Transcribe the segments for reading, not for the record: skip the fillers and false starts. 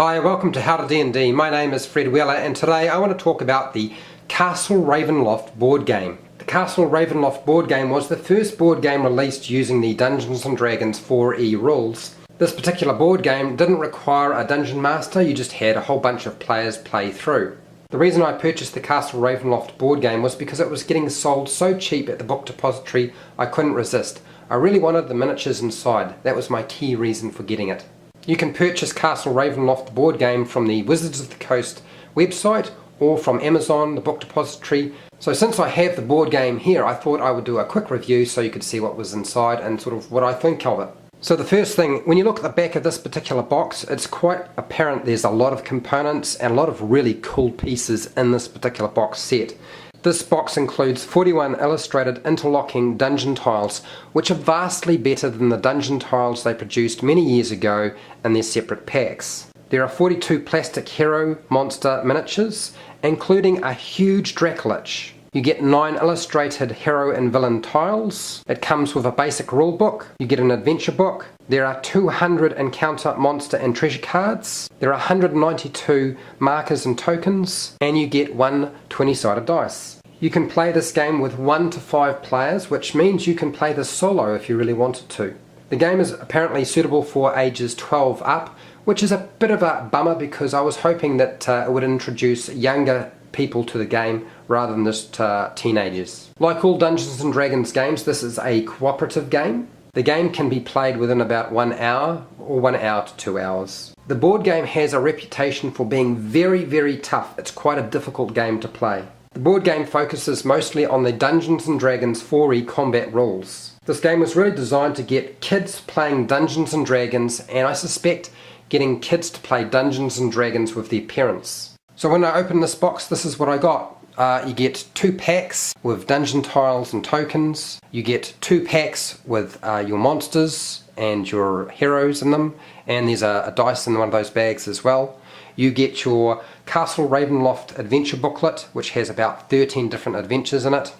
Hi, welcome to How to D&D. My name is Fred Weller and today I want to talk about the Castle Ravenloft board game. The Castle Ravenloft board game was the first board game released using the Dungeons & Dragons 4E rules. This particular board game didn't require a dungeon master, you just had a whole bunch of players play through. The reason I purchased the Castle Ravenloft board game was because it was getting sold so cheap at the book depository I couldn't resist. I really wanted the miniatures inside, that was my key reason for getting it. You can purchase Castle Ravenloft board game from the Wizards of the Coast website or from Amazon, the book depository. So since I have the board game here, I thought I would do a quick review so you could see what was inside and sort of what I think of it. So the first thing, when you look at the back of this particular box, it's quite apparent there's a lot of components and a lot of really cool pieces in this particular box set. This box includes 41 illustrated interlocking dungeon tiles, which are vastly better than the dungeon tiles they produced many years ago in their separate packs. There are 42 plastic hero monster miniatures, including a huge Dracolich. You get 9 illustrated hero and villain tiles. It comes with a basic rulebook. You get an adventure book. There are 200 encounter, monster and treasure cards. There are 192 markers and tokens. And you get one 20-sided dice. You can play this game with 1 to 5 players, which means you can play this solo if you really wanted to. The game is apparently suitable for ages 12 up, which is a bit of a bummer because I was hoping that it would introduce younger people to the game rather than just teenagers. Like all Dungeons & Dragons games, this is a cooperative game. The game can be played within about 1 hour or 1 hour to 2 hours. The board game has a reputation for being very, very tough. It's quite a difficult game to play. The board game focuses mostly on the Dungeons & Dragons 4E combat rules. This game was really designed to get kids playing Dungeons & Dragons, and I suspect getting kids to play Dungeons & Dragons with their parents. So when I opened this box, this is what I got. You get 2 packs with dungeon tiles and tokens. You get 2 packs with your monsters and your heroes in them. And there's a dice in one of those bags as well. You get your Castle Ravenloft adventure booklet, which has about 13 different adventures in it.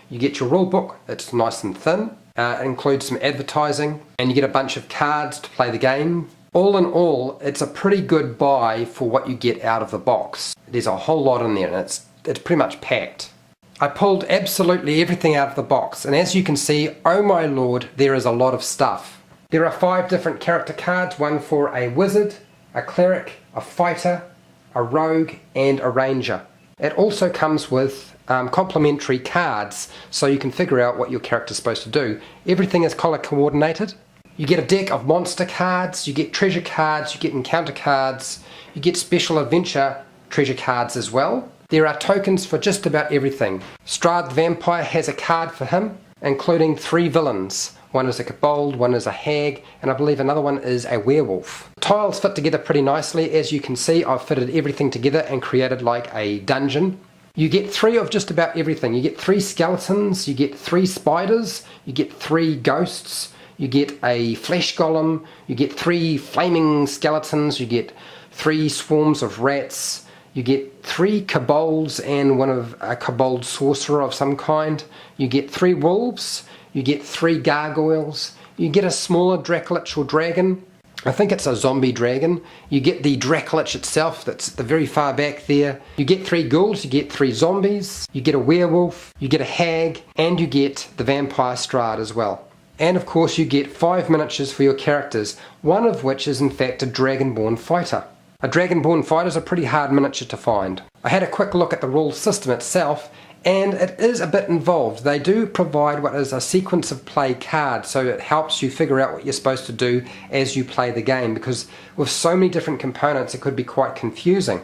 You get your rule book, it's nice and thin. It includes some advertising. And you get a bunch of cards to play the game. All in all, it's a pretty good buy for what you get out of the box. There's a whole lot in there and it's pretty much packed. I pulled absolutely everything out of the box, and as you can see, oh my lord, there is a lot of stuff. There are 5 different character cards, one for a wizard, a cleric, a fighter, a rogue and a ranger. It also comes with complementary cards so you can figure out what your character's supposed to do. Everything is color coordinated. You get a deck of monster cards, you get treasure cards, you get encounter cards, you get special adventure treasure cards as well. There are tokens for just about everything. Strahd the Vampire has a card for him, including 3 villains. One is a kobold, one is a hag, and I believe another one is a werewolf. Tiles fit together pretty nicely. As you can see, I've fitted everything together and created like a dungeon. You get 3 of just about everything. You get 3 skeletons, you get 3 spiders, you get 3 ghosts, you get a flesh golem, you get 3 flaming skeletons, you get 3 swarms of rats, you get 3 kobolds and a kobold sorcerer of some kind, you get 3 wolves, you get 3 gargoyles, you get a smaller Dracolich or dragon, I think it's a zombie dragon, you get the Dracolich itself that's at the very far back there, you get 3 ghouls, you get 3 zombies, you get a werewolf, you get a hag, and you get the vampire Strahd as well. And of course you get 5 miniatures for your characters, one of which is in fact a dragonborn fighter. A dragonborn fighter is a pretty hard miniature to find. I had a quick look at the rule system itself, and it is a bit involved. They do provide what is a sequence of play card, so it helps you figure out what you're supposed to do as you play the game, because with so many different components it could be quite confusing.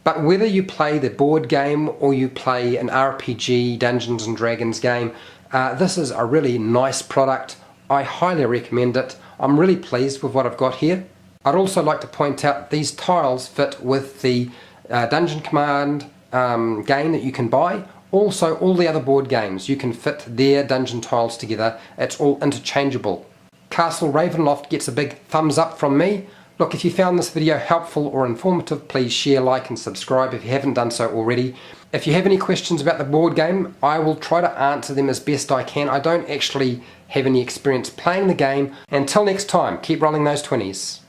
But whether you play the board game or you play an RPG Dungeons & Dragons game, this is a really nice product. I highly recommend it. I'm really pleased with what I've got here. I'd also like to point out these tiles fit with the Dungeon Command game that you can buy. Also, all the other board games, you can fit their dungeon tiles together. It's all interchangeable. Castle Ravenloft gets a big thumbs up from me. Look, if you found this video helpful or informative, please share, like and subscribe if you haven't done so already. If you have any questions about the board game, I will try to answer them as best I can. I don't actually have any experience playing the game. Until next time, keep rolling those 20s.